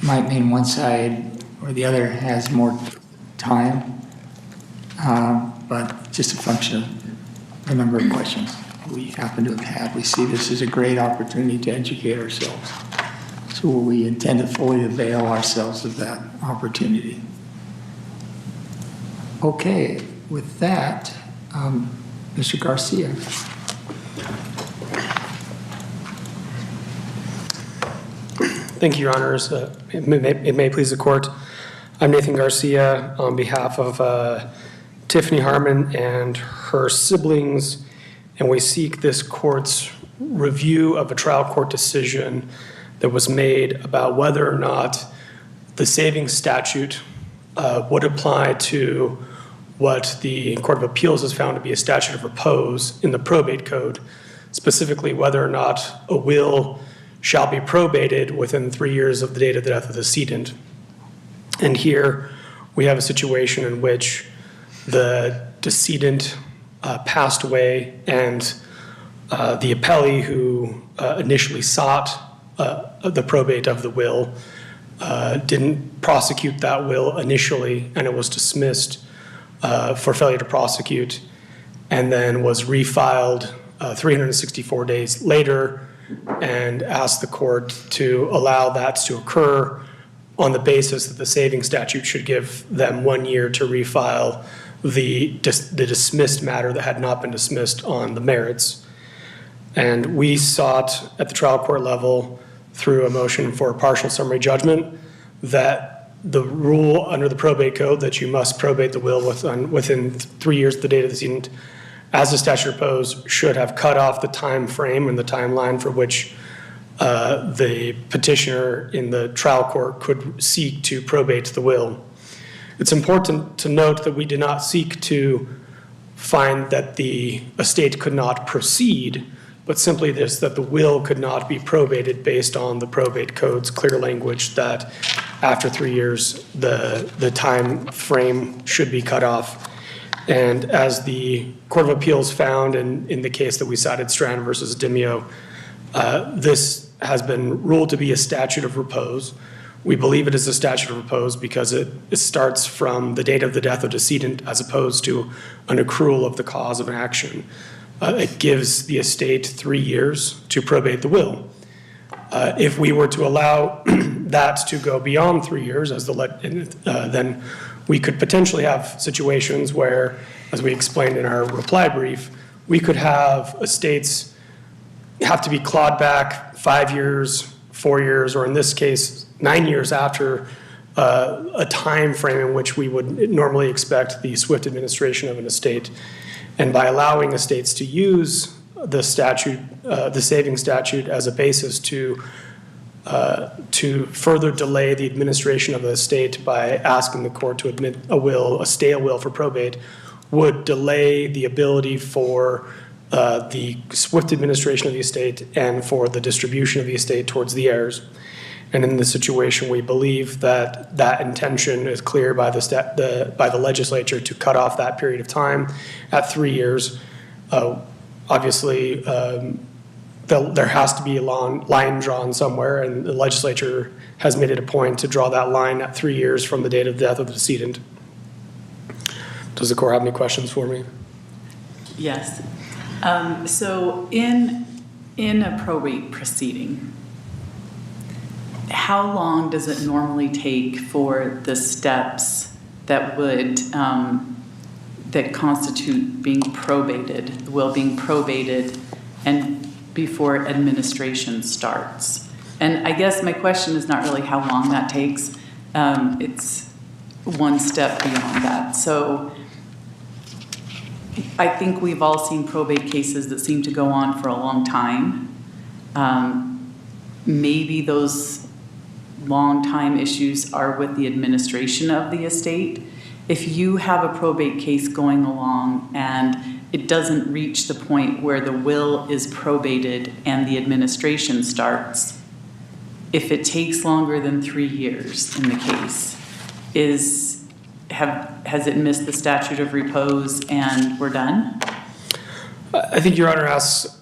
might mean one side or the other has more time, but just a function of the number of questions we happen to have had. We see this as a great opportunity to educate ourselves. So we intend to fully avail ourselves of that opportunity. Okay, with that, Mr. Garcia. Thank you, Your Honors. It may please the court. I'm Nathan Garcia on behalf of Tiffany Harmon and her siblings, and we seek this court's review of a trial court decision that was made about whether or not the savings statute would apply to what the Court of Appeals has found to be a statute of repose in the probate code, specifically whether or not a will shall be probated within 3 years of the date of the death of the decedent. And here we have a situation in which the decedent passed away, and the appellee who initially sought the probate of the will didn't prosecute that will initially, and it was dismissed for failure to prosecute, and then was refiled 364 days later, and asked the court to allow that to occur on the basis that the saving statute should give them 1 year to refile the dismissed matter that had not been dismissed on the merits. And we sought at the trial court level, through a motion for partial summary judgment, that the rule under the probate code that you must probate the will within 3 years of the date of the decedent, as the statute of repose, should have cut off the time frame and the timeline for which the petitioner in the trial court could seek to probate the will. It's important to note that we did not seek to find that the estate could not proceed, but simply this, that the will could not be probated based on the probate code's clear language that after 3 years, the time frame should be cut off. And as the Court of Appeals found in the case that we cited, Strand versus Demio, this has been ruled to be a statute of repose. We believe it is a statute of repose because it starts from the date of the death of decedent as opposed to an accrual of the cause of an action. It gives the estate 3 years to probate the will. If we were to allow that to go beyond 3 years, then we could potentially have situations where, as we explained in our reply brief, we could have estates have to be clawed back 5 years, 4 years, or in this case, 9 years after a time frame in which we would normally expect the swift administration of an estate. And by allowing estates to use the statute, the saving statute, as a basis to further delay the administration of the estate by asking the court to admit a stale will for probate, would delay the ability for the swift administration of the estate and for the distribution of the estate towards the heirs. And in this situation, we believe that that intention is clear by the legislature to cut off that period of time at 3 years. Obviously, there has to be a line drawn somewhere, and the legislature has made it a point to draw that line at 3 years from the date of death of the decedent. Does the court have any questions for me? Yes. So in a probate proceeding, how long does it normally take for the steps that would that constitute being probated, the will being probated, and before administration starts? And I guess my question is not really how long that takes. It's one step beyond that. So I think we've all seen probate cases that seem to go on for a long time. Maybe those long time issues are with the administration of the estate. If you have a probate case going along and it doesn't reach the point where the will is probated and the administration starts, if it takes longer than 3 years in the case, has it missed the statute of repose and we're done? I think Your Honor asks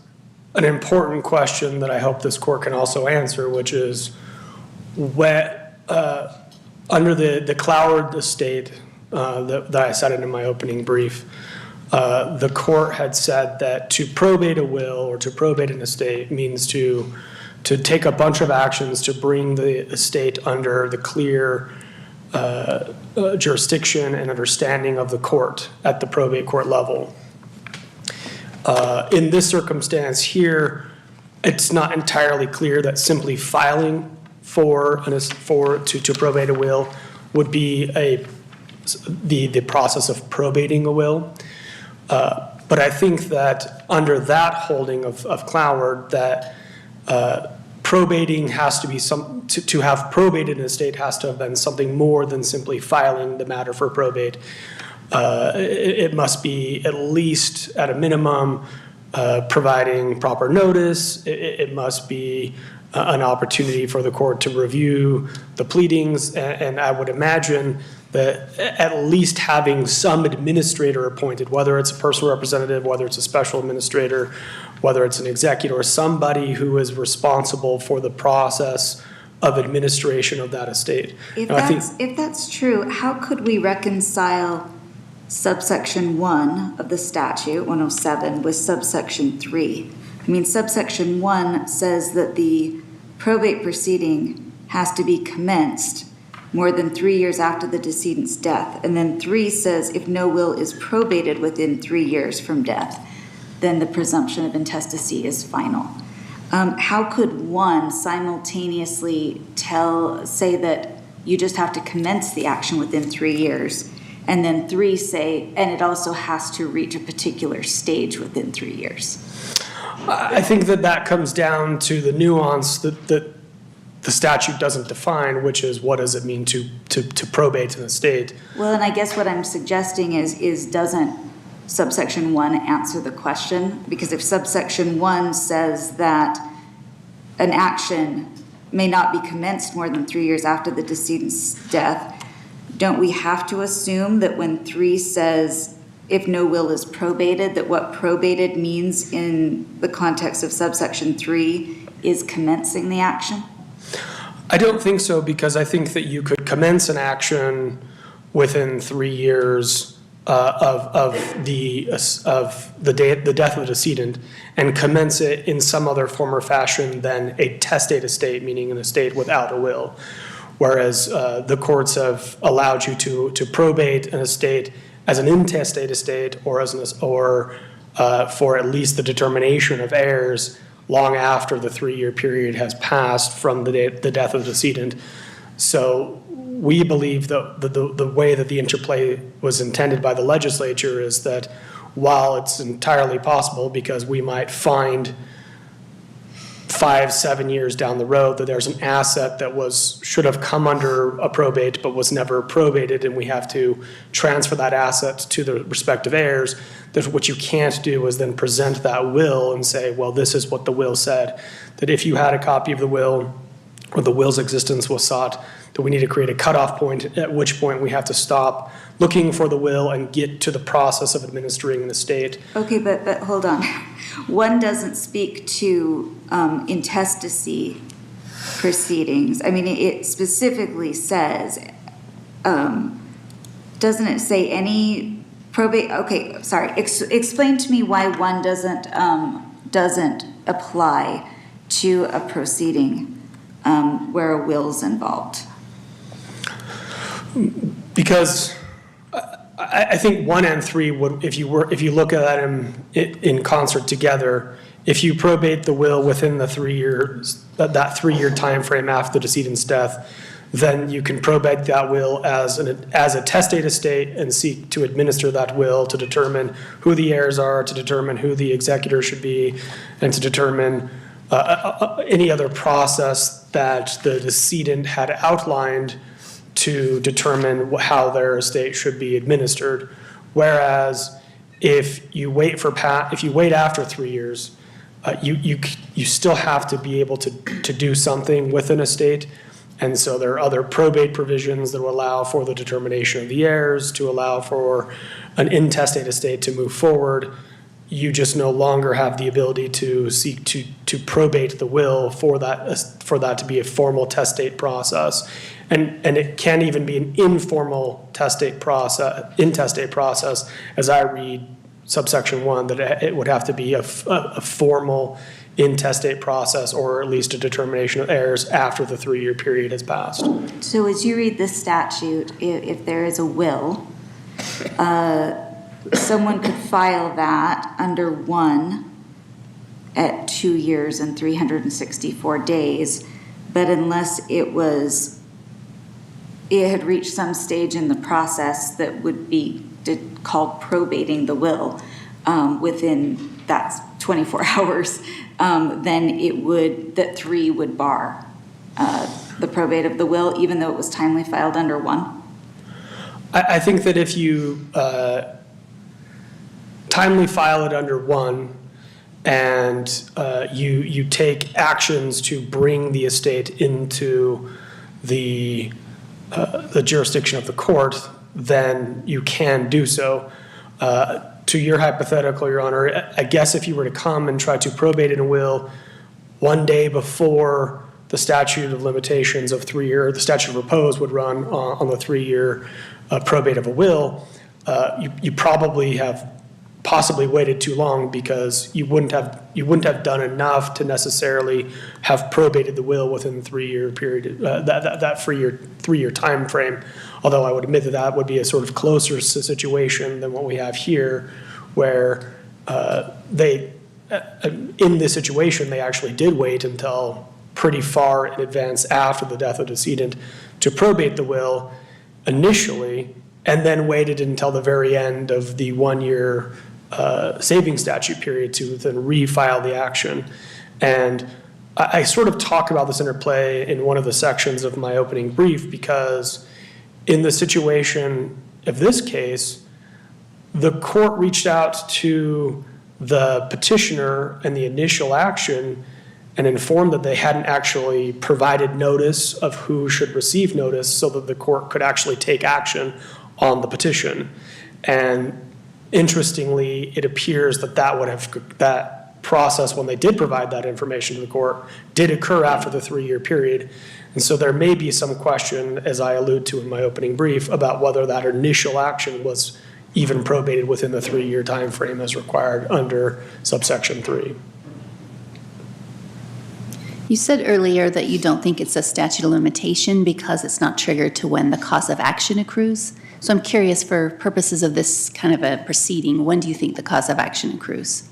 an important question that I hope this court can also answer, which is under the Cloward estate that I cited in my opening brief, the court had said that to probate a will or to probate an estate means to take a bunch of actions to bring the estate under the clear jurisdiction and understanding of the court at the probate court level. In this circumstance here, it's not entirely clear that simply filing to probate a will would be the process of probating a will. But I think that under that holding of Cloward, that probating has to be to have probated an estate has to have been something more than simply filing the matter for probate. It must be at least at a minimum providing proper notice. It must be an opportunity for the court to review the pleadings, and I would imagine that at least having some administrator appointed, whether it's a personal representative, whether it's a special administrator, whether it's an executor, or somebody who is responsible for the process of administration of that estate. If Now, that's true, how could we reconcile subsection 1 of the statute, 107, with subsection 3? I mean, subsection 1 says that the probate proceeding has to be commenced more than 3 years after the decedent's death. And then 3 says if no will is probated within 3 years from death, then the presumption of intestacy is final. How could one simultaneously say that you just have to commence the action within 3 years, and then 3 say, and it also has to reach a particular stage within 3 years? I think that comes down to the nuance that the statute doesn't define, which is what does it mean to probate an estate. Well, and I guess what I'm suggesting is doesn't subsection 1 answer the question? Because if subsection 1 says that an action may not be commenced more than 3 years after the decedent's death, don't we have to assume that when 3 says if no will is probated, that what probated means in the context of subsection 3 is commencing the action? I don't think so, because I think that you could commence an action within 3 years of the death of the decedent and commence it in some other form or fashion than a testate estate, meaning an estate without a will. Whereas the courts have allowed you to probate an estate as an intestate estate or for at least the determination of heirs long after the 3-year period has passed from the death of the decedent. So we believe that the way that the interplay was intended by the legislature is that while it's entirely possible, because we might find 5-7 years down the road that there's an asset that should have come under a probate but was never probated, and we have to transfer that asset to the respective heirs, that what you can't do is then present that will and say, well, this is what the will said. That if you had a copy of the will or the will's existence was sought, that we need to create a cutoff point, at which point we have to stop looking for the will and get to the process of administering an estate. Okay, but hold on. One doesn't speak to intestacy proceedings. I mean, it specifically says, doesn't it say any probate? Okay, sorry. Explain to me why one doesn't apply to a proceeding where a will's involved. Because I think 1 and 3 would, if you look at them in concert together, if you probate the will within the 3 years, that 3-year time frame after the decedent's death, then you can probate that will as a testate estate and seek to administer that will to determine who the heirs are, to determine who the executor should be, and to determine any other process that the decedent had outlined to determine how their estate should be administered. Whereas if you wait after 3 years, you still have to be able to do something with an estate. And so there are other probate provisions that will allow for the determination of the heirs, to allow for an intestate estate to move forward. you just no longer have the ability to seek to probate the will for that to be a formal testate process. And it can even be an informal intestate process, as I read subsection 1, that it would have to be a formal intestate process, or at least a determination of heirs after the 3-year period has passed. So as you read this statute, if there is a will, someone could file that under 1 at 2 years and 364 days, but unless it had reached some stage in the process that would be called probating the will within that 24 hours, then that 3 would bar the probate of the will, even though it was timely filed under 1? I think that if you timely file it under 1 and you take actions to bring the estate into the jurisdiction of the court, then you can do so. To your hypothetical, Your Honor, I guess if you were to come and try to probate in a will 1 day before the statute of limitations of 3 year, the statute of repose would run on the 3-year probate of a will, you probably have possibly waited too long, because you wouldn't have done enough to necessarily have probated the will within the 3-year period, that 3-year time frame. Although I would admit that would be a sort of closer situation than what we have here, where in this situation, they actually did wait until pretty far in advance after the death of the decedent to probate the will initially, and then waited until the very end of the 1-year saving statute period to then refile the action. And I sort of talk about this interplay in one of the sections of my opening brief, because in the situation of this case, the court reached out to the petitioner in the initial action and informed that they hadn't actually provided notice of who should receive notice, so that the court could actually take action on the petition. And interestingly, it appears that process, when they did provide that information to the court, did occur after the 3-year period. And so there may be some question, as I allude to in my opening brief, about whether that initial action was even probated within the 3-year time frame as required under subsection 3. You said earlier that you don't think it's a statute of limitation because it's not triggered to when the cause of action accrues. So I'm curious, for purposes of this kind of a proceeding, when do you think the cause of action accrues?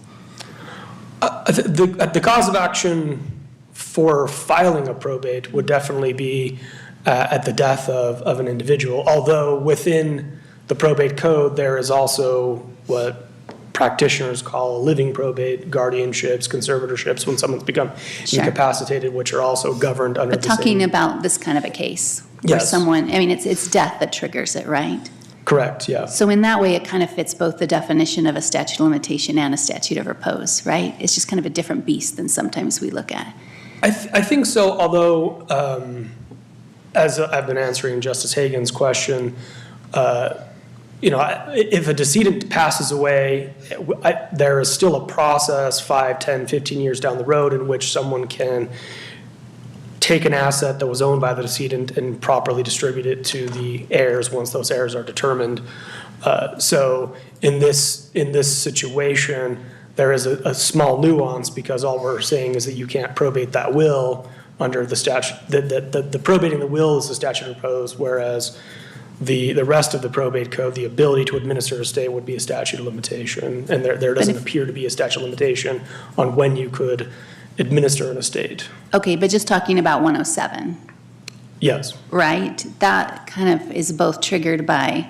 The cause of action for filing a probate would definitely be at the death of an individual, although within the probate code, there is also what practitioners call a living probate, guardianships, conservatorships, when someone's become incapacitated, which are also governed under the same. But talking about this kind of a case, where someone, I mean, it's death that triggers it, right? Correct, yeah. So in that way, it kind of fits both the definition of a statute of limitation and a statute of repose, right? It's just kind of a different beast than sometimes we look at. I think so, although, as I've been answering Justice Hagan's question, if a decedent passes away, there is still a process 5, 10, 15 years down the road in which someone can take an asset that was owned by the decedent and properly distribute it to the heirs once those heirs are determined. So in this situation, there is a small nuance, because all we're saying is that you can't probate that will under the statute. The probating the will is the statute of repose, whereas the rest of the probate code, the ability to administer a estate, would be a statute of limitation, and there doesn't appear to be a statute of limitation on when you could administer an estate. Okay, but just talking about 107. Yes. Right? That kind of is both triggered by,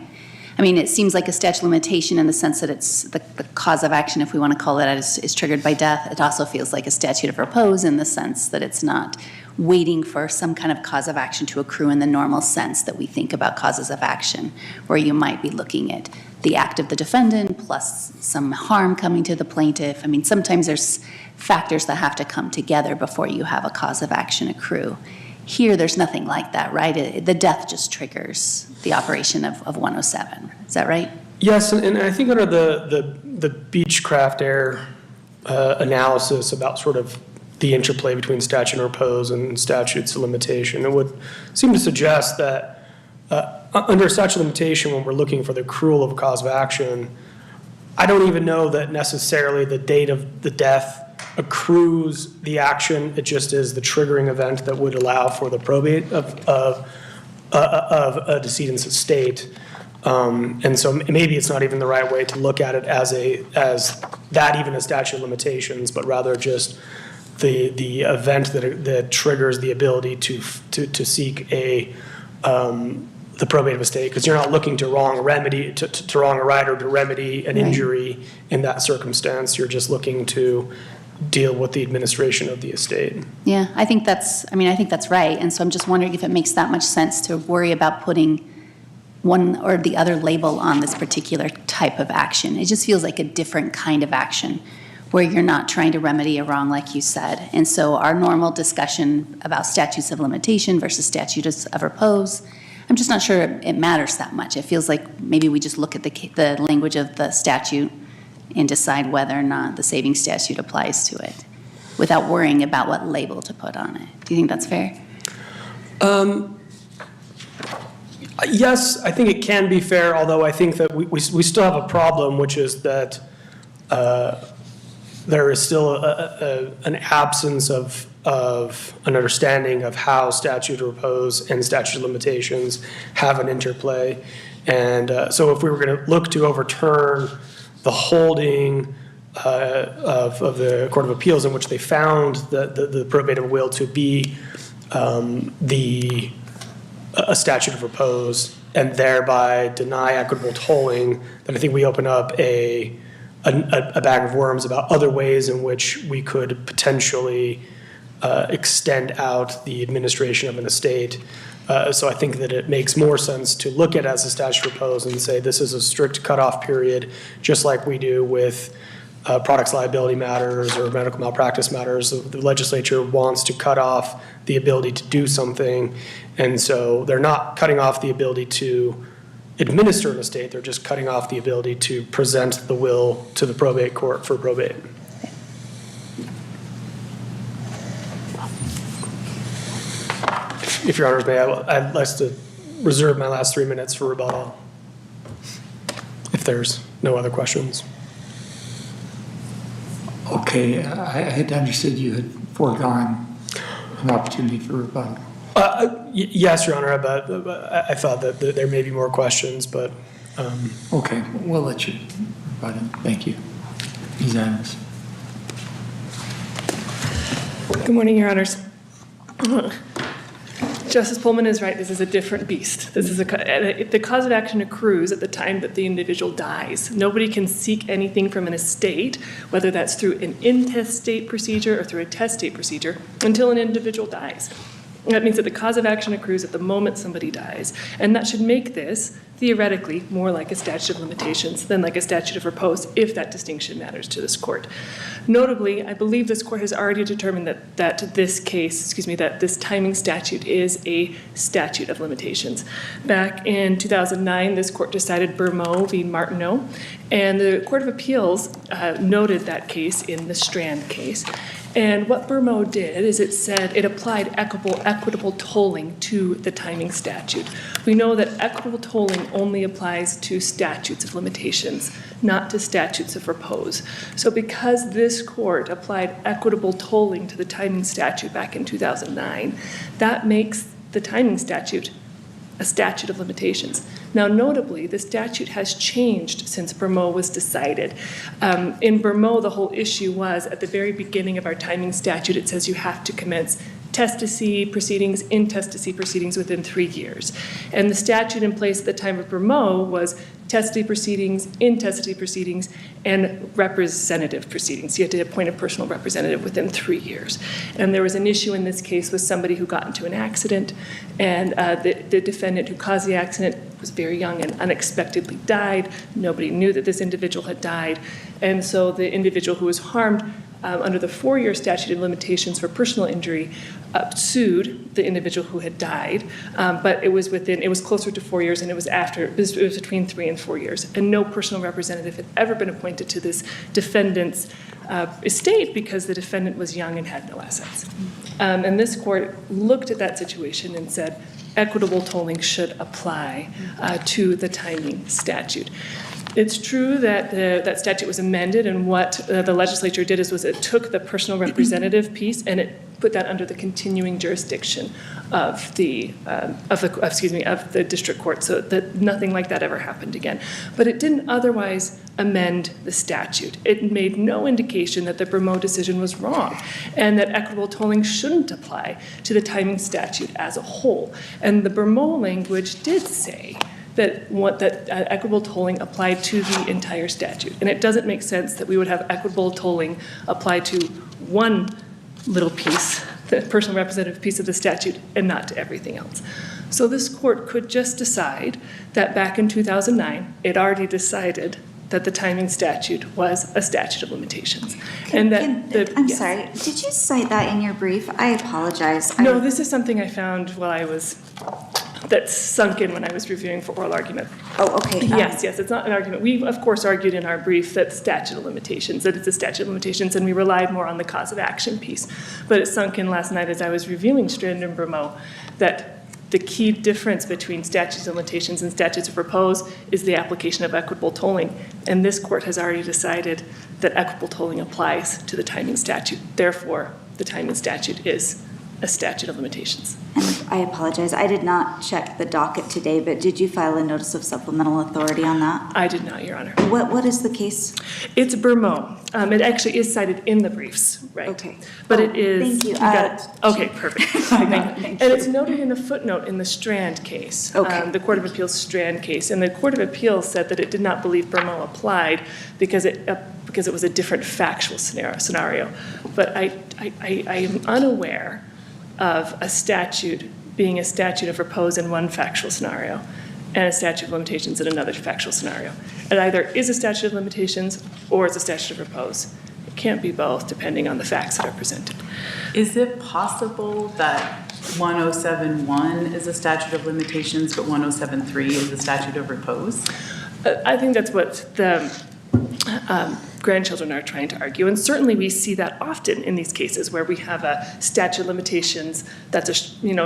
I mean, it seems like a statute of limitation in the sense that it's the cause of action, if we want to call it, is triggered by death. It also feels like a statute of repose in the sense that it's not waiting for some kind of cause of action to accrue in the normal sense that we think about causes of action, where you might be looking at the act of the defendant plus some harm coming to the plaintiff. I mean, sometimes there's factors that have to come together before you have a cause of action accrue. Here, there's nothing like that, right? The death just triggers the operation of 107. Is that right? Yes, and I think under the Beach Beechcraft error analysis about sort of the interplay between statute of repose and statutes of limitation. It would seem to suggest that under statute of limitation, when we're looking for the accrual of a cause of action, I don't even know that necessarily the date of the death accrues the action. It just is the triggering event that would allow for the probate of a decedent's estate. And so maybe it's not even the right way to look at it as that even a statute of limitations, but rather just the event that triggers the ability to seek the probate of estate, because you're not looking to wrong a right or to remedy an injury in that circumstance. You're just looking to deal with the administration of the estate. Yeah, I think that's right. And so I'm just wondering if it makes that much sense to worry about putting one or the other label on this particular type of action. It just feels like a different kind of action where you're not trying to remedy a wrong, like you said. And so our normal discussion about statutes of limitation versus statutes of repose, I'm just not sure it matters that much. It feels like maybe we just look at the language of the statute and decide whether or not the saving statute applies to it without worrying about what label to put on it. Do you think that's fair? Yes, I think it can be fair, although I think that we still have a problem, which is that there is still an absence of an understanding of how statute of repose and statute of limitations have an interplay. And so if we were going to look to overturn the holding of the Court of Appeals in which they found the probate of will to be a statute of repose and thereby deny equitable tolling, then I think we open up a bag of worms about other ways in which we could potentially extend out the administration of an estate. So I think that it makes more sense to look at it as a statute of repose and say this is a strict cutoff period, just like we do with products liability matters or medical malpractice matters. The legislature wants to cut off the ability to do something, and so they're not cutting off the ability to administer an estate, they're just cutting off the ability to present the will to the probate court for probate. If Your Honors may, I'd like to reserve my last 3 minutes for rebuttal, if there's no other questions. Okay, I had understood you had foregone an opportunity for rebuttal. Yes, Your Honor, but I thought that there may be more questions, but. Okay, we'll let you rebut it. Thank you. Ms. Adams. Good morning, Your Honors. Justice Pullman is right. This is a different beast. This is the cause of action accrues at the time that the individual dies. Nobody can seek anything from an estate, whether that's through an intestate procedure or through a testate procedure, until an individual dies. That means that the cause of action accrues at the moment somebody dies. And that should make this, theoretically, more like a statute of limitations than like a statute of repose, if that distinction matters to this court. Notably, I believe this court has already determined that this timing statute is a statute of limitations. Back in 2009, this court decided Bermeau v. Martineau, and the Court of Appeals noted that case in the Strand case. And what Bermeau did is it said it applied equitable tolling to the timing statute. We know that equitable tolling only applies to statutes of limitations, not to statutes of repose. So because this court applied equitable tolling to the timing statute back in 2009, that makes the timing statute a statute of limitations. Now, notably, the statute has changed since Bermeau was decided. In Bermeau, the whole issue was at the very beginning of our timing statute, it says you have to commence testacy proceedings, intestacy proceedings within 3 years. And the statute in place at the time of Bermeau was testacy proceedings, intestacy proceedings, and representative proceedings. You had to appoint a personal representative within 3 years. And there was an issue in this case with somebody who got into an accident, and the defendant who caused the accident was very young and unexpectedly died. Nobody knew that this individual had died. And so the individual who was harmed under the 4-year statute of limitations for personal injury sued the individual who had died, but it was closer to 4 years, and it was between 3 and 4 years. And no personal representative had ever been appointed to this defendant's estate because the defendant was young and had no assets. And this court looked at that situation and said, equitable tolling should apply to the timing statute. It's true that that statute was amended, and what the legislature did was it took the personal representative piece and it put that under the continuing jurisdiction of the district court, so that nothing like that ever happened again. But it didn't otherwise amend the statute. It made no indication that the Bermeau decision was wrong and that equitable tolling shouldn't apply to the timing statute as a whole. And the Bermeau language did say that equitable tolling applied to the entire statute. And it doesn't make sense that we would have equitable tolling apply to one little piece, the personal representative piece of the statute, and not to everything else. So this court could just decide that back in 2009, it already decided that the timing statute was a statute of limitations. I'm sorry, did you cite that in your brief? I apologize. No, this is something I found that sunk in when I was reviewing for oral argument. Oh, okay. Yes, it's not an argument. We, of course, argued in our brief that statute of limitations, that it's a statute of limitations, and we relied more on the cause of action piece. But it sunk in last night as I was reviewing Strand and Bermeau that the key difference between statutes of limitations and statutes of repose is the application of equitable tolling. And this court has already decided that equitable tolling applies to the timing statute. Therefore, the timing statute is a statute of limitations. And I apologize, I did not check the docket today, but did you file a notice of supplemental authority on that? I did not, Your Honor. What is the case? It's Bermeau. It actually is cited in the briefs, right? Okay. But it is. Thank you. Got it. Okay, perfect. Thank you. Thank And you. it's noted in a footnote in the Strand case, Okay. the Court of Appeals Strand case. And the Court of Appeals said that it did not believe Bermeau applied because it was a different factual scenario. But I am unaware of a statute being a statute of repose in one factual scenario and a statute of limitations in another factual scenario. It either is a statute of limitations or it's a statute of repose. It can't be both, depending on the facts that are presented. Is it possible that 1071 is a statute of limitations, but 1073 is a statute of repose? I think that's what the grandchildren are trying to argue. And certainly we see that often in these cases where we have a statute of limitations that's a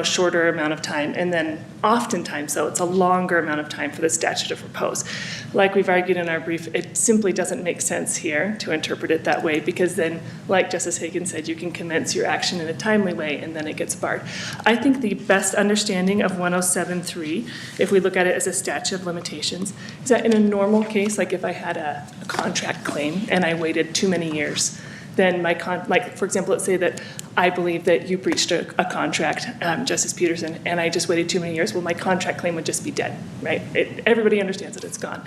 shorter amount of time, and then oftentimes, though, it's a longer amount of time for the statute of repose. Like we've argued in our brief, it simply doesn't make sense here to interpret it that way, because then, like Justice Hagan said, you can commence your action in a timely way and then it gets barred. I think the best understanding of 1073, if we look at it as a statute of limitations, is that in a normal case, like if I had a contract claim and I waited too many years, then for example, let's say that I believe that you breached a contract, Justice Peterson, and I just waited too many years, well, my contract claim would just be dead, right? Everybody understands that it's gone.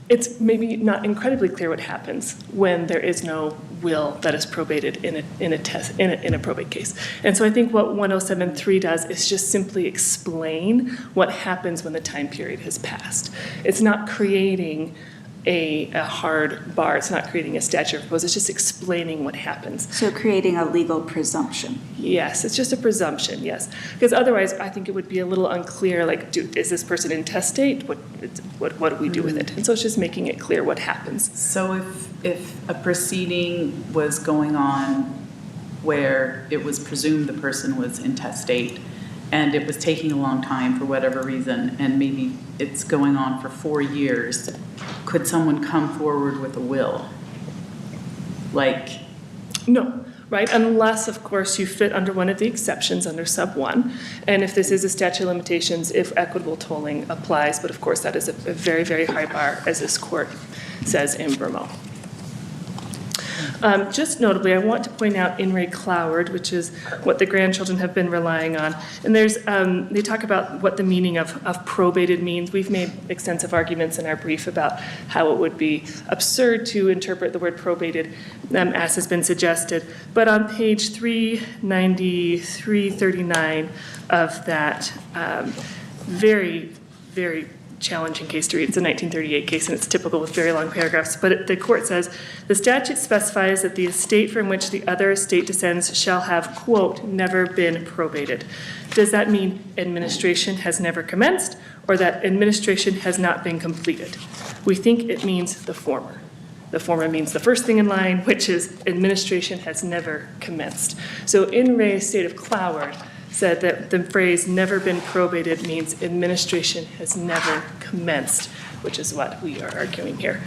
It's maybe not incredibly clear what happens when there is no will that is probated in a probate case. And so I think what 1073 does is just simply explain what happens when the time period has passed. It's not creating a hard bar. It's not creating a statute of repose. It's just explaining what happens. So creating a legal presumption. Yes, it's just a presumption, yes. Because otherwise, I think it would be a little unclear, like, is this person intestate? What do we do with it? And so it's just making it clear what happens. So if a proceeding was going on where it was presumed the person was intestate, and it was taking a long time for whatever reason, and maybe it's going on for 4 years, could someone come forward with a will? No, right? Unless, of course, you fit under one of the exceptions under sub 1. And if this is a statute of limitations, if equitable tolling applies, but of course that is a very, very high bar, as this court says in Bermeau. Just notably, I want to point out In re Cloward, which is what the grandchildren have been relying on. And they talk about what the meaning of probated means. We've made extensive arguments in our brief about how it would be absurd to interpret the word probated, as has been suggested. But on page 339 of that very, very challenging case to read. It's a 1938 case, and it's typical with very long paragraphs. But the court says, the statute specifies that the estate from which the other estate descends shall have, quote, never been probated. Does that mean administration has never commenced, or that administration has not been completed? We think it means the former. The former means the first thing in line, which is administration has never commenced. So in re Estate of Cloward said that the phrase never been probated means administration has never commenced, which is what we are arguing here.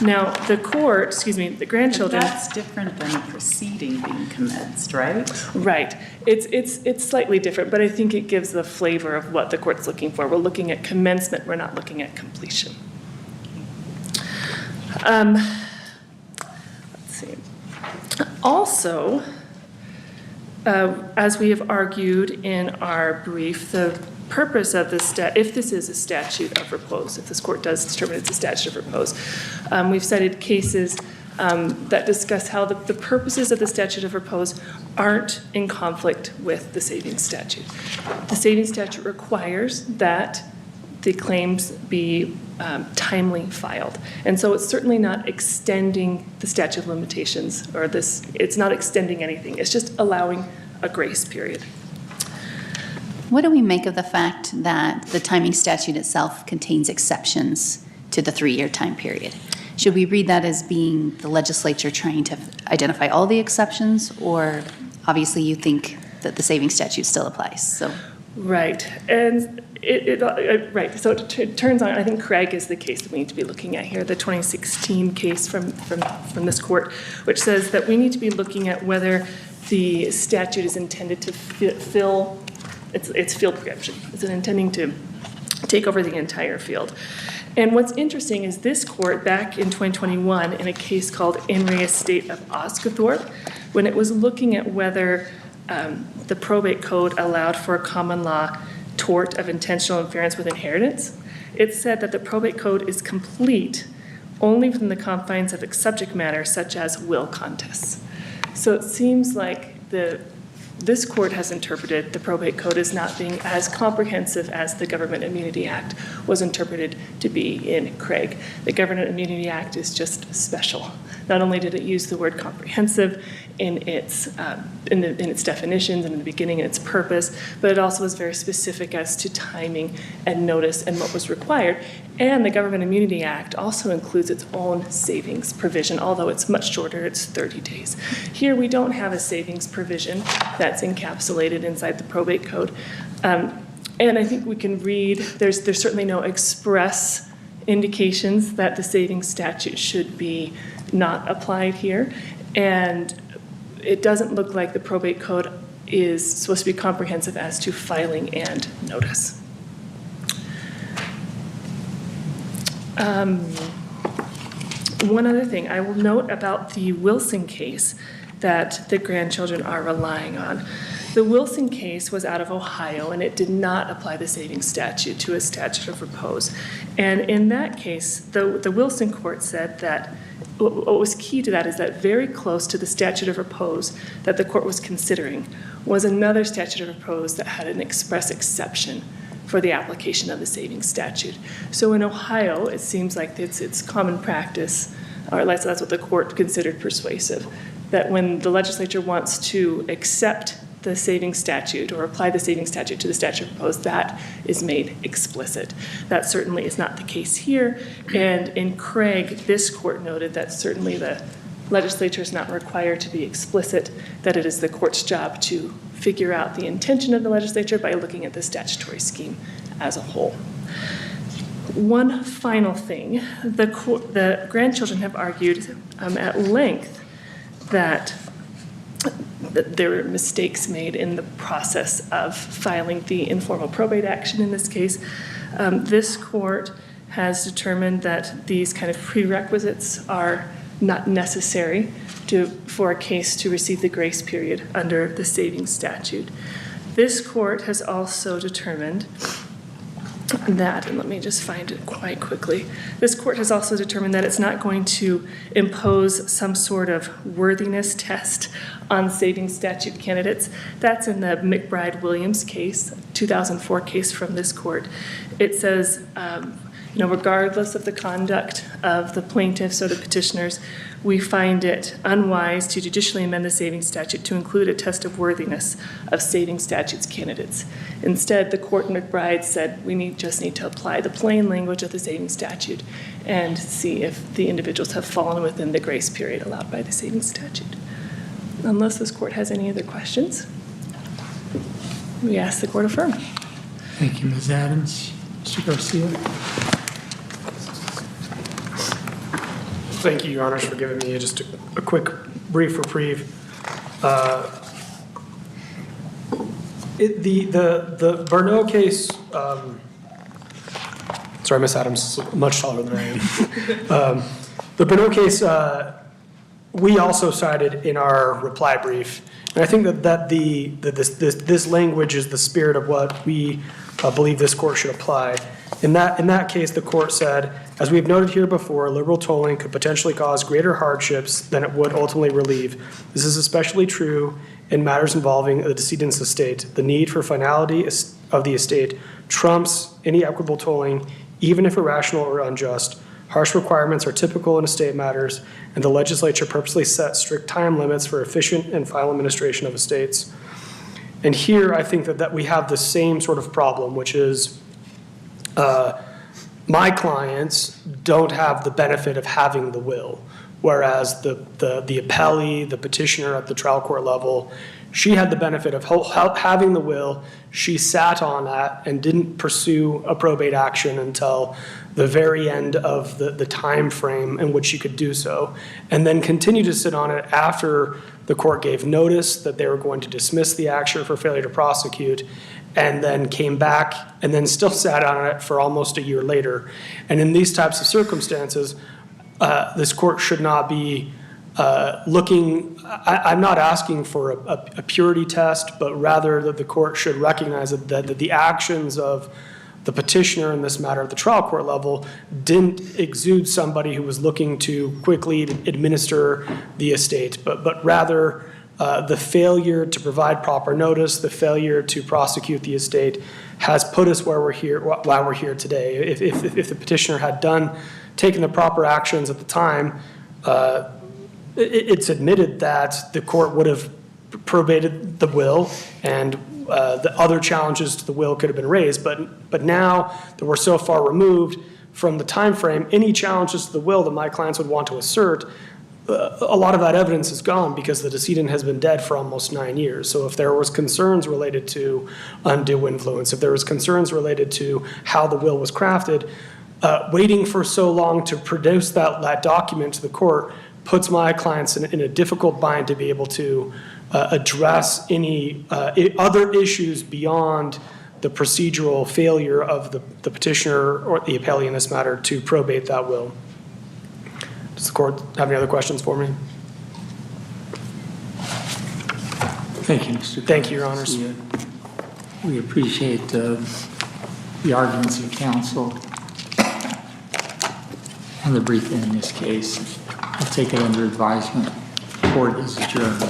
Now, the court, the grandchildren. But that's different than a proceeding being commenced, right? Right. It's slightly different, but I think it gives the flavor of what the court's looking for. We're looking at commencement, we're not looking at completion. Let's see. Also, as we have argued in our brief, the purpose of this if this is a statute of repose, if this court does determine it's a statute of repose, we've cited cases that discuss how the purposes of the statute of repose aren't in conflict with the savings statute. The savings statute requires that the claims be timely filed. And so it's certainly not extending the statute of limitations or it's not extending anything. It's just allowing a grace period. What do we make of the fact that the timing statute itself contains exceptions to the 3-year time period? Should we read that as being the legislature trying to identify all the exceptions, or obviously you think that the savings statute still applies? So. Right, and right. So it turns out, I think Craig is the case that we need to be looking at here, the 2016 case from this court, which says that we need to be looking at whether the statute is intended to fill its field preemption. Is it intending to take over the entire field? And what's interesting is this court back in 2021 in a case called In Re Estate of Osgothorpe, when it was looking at whether the probate code allowed for a common law tort of intentional interference with inheritance, it said that the probate code is complete only within the confines of its subject matter, such as will contests. So it seems like this court has interpreted the probate code as not being as comprehensive as the Government Immunity Act was interpreted to be in Craig. The Government Immunity Act is just special. Not only did it use the word comprehensive in its definitions and in the beginning and its purpose, but it also was very specific as to timing and notice and what was required. And the Government Immunity Act also includes its own savings provision, although it's much shorter, it's 30 days. Here we don't have a savings provision that's encapsulated inside the probate code. And I think we can read, there's certainly no express indications that the savings statute should be not applied here. And it doesn't look like the probate code is supposed to be comprehensive as to filing and notice. One other thing I will note about the Wilson case that the grandchildren are relying on. The Wilson case was out of Ohio, and it did not apply the savings statute to a statute of repose. And in that case, the Wilson court said that what was key to that is that very close to the statute of repose that the court was considering was another statute of repose that had an express exception for the application of the savings statute. So in Ohio, it seems like it's common practice, or at least that's what the court considered persuasive, that when the legislature wants to accept the savings statute or apply the savings statute to the statute of repose, that is made explicit. That certainly is not the case here. And in Craig, this court noted that certainly the legislature is not required to be explicit, that it is the court's job to figure out the intention of the legislature by looking at the statutory scheme as a whole. One final thing, the grandchildren have argued at length that there were mistakes made in the process of filing the informal probate action in this case. This court has determined that these kind of prerequisites are not necessary for a case to receive the grace period under the savings statute. This court has also determined that, and let me just find it quite quickly, this court has also determined that it's not going to impose some sort of worthiness test on savings statute candidates. That's in the McBride-Williams case, 2004 case from this court. It says Regardless of the conduct of the plaintiffs or the petitioners, we find it unwise to judicially amend the savings statute to include a test of worthiness of savings statutes candidates. Instead, the court in McBride said we just need to apply the plain language of the savings statute and see if the individuals have fallen within the grace period allowed by the savings statute. Unless this court has any other questions, we ask the court affirm. Thank you, Ms. Adams. Mr. Garcia? Thank you, Your Honors, for giving me just a quick, brief reprieve. The Bernot case, sorry, Ms. Adams is much taller than I am. The Bernot case, we also cited in our reply brief, and I think that this language is the spirit of what we believe this court should apply. In that case, the court said, as we've noted here before, liberal tolling could potentially cause greater hardships than it would ultimately relieve. This is especially true in matters involving the decedent's estate. The need for finality of the estate trumps any equitable tolling, even if irrational or unjust. Harsh requirements are typical in estate matters, and the legislature purposely set strict time limits for efficient and final administration of estates. And here, I think that we have the same sort of problem, which is my clients don't have the benefit of having the will, whereas the appellee, the petitioner at the trial court level, she had the benefit of having the will. She sat on that and didn't pursue a probate action until the very end of the time frame in which she could do so, and then continued to sit on it after the court gave notice that they were going to dismiss the action for failure to prosecute, and then came back and then still sat on it for almost a year later. And in these types of circumstances, this court should not be looking, I'm not asking for a purity test, but rather that the court should recognize that the actions of the petitioner in this matter at the trial court level didn't exude somebody who was looking to quickly administer the estate, but rather the failure to provide proper notice, the failure to prosecute the estate has put us why we're here today. If the petitioner had taken the proper actions at the time, it's admitted that the court would have probated the will, and the other challenges to the will could have been raised. But now that we're so far removed from the time frame, any challenges to the will that my clients would want to assert, a lot of that evidence is gone because the decedent has been dead for almost 9 years. So if there was concerns related to undue influence, if there was concerns related to how the will was crafted, waiting for so long to produce that document to the court puts my clients in a difficult bind to be able to address any other issues beyond the procedural failure of the petitioner or the appellee in this matter to probate that will. Does the court have any other questions for me? Thank you, Mr. Thank you, Your Honors. We appreciate the arguments of counsel and the briefing in this case. I'll take it under advisement. Court is adjourned.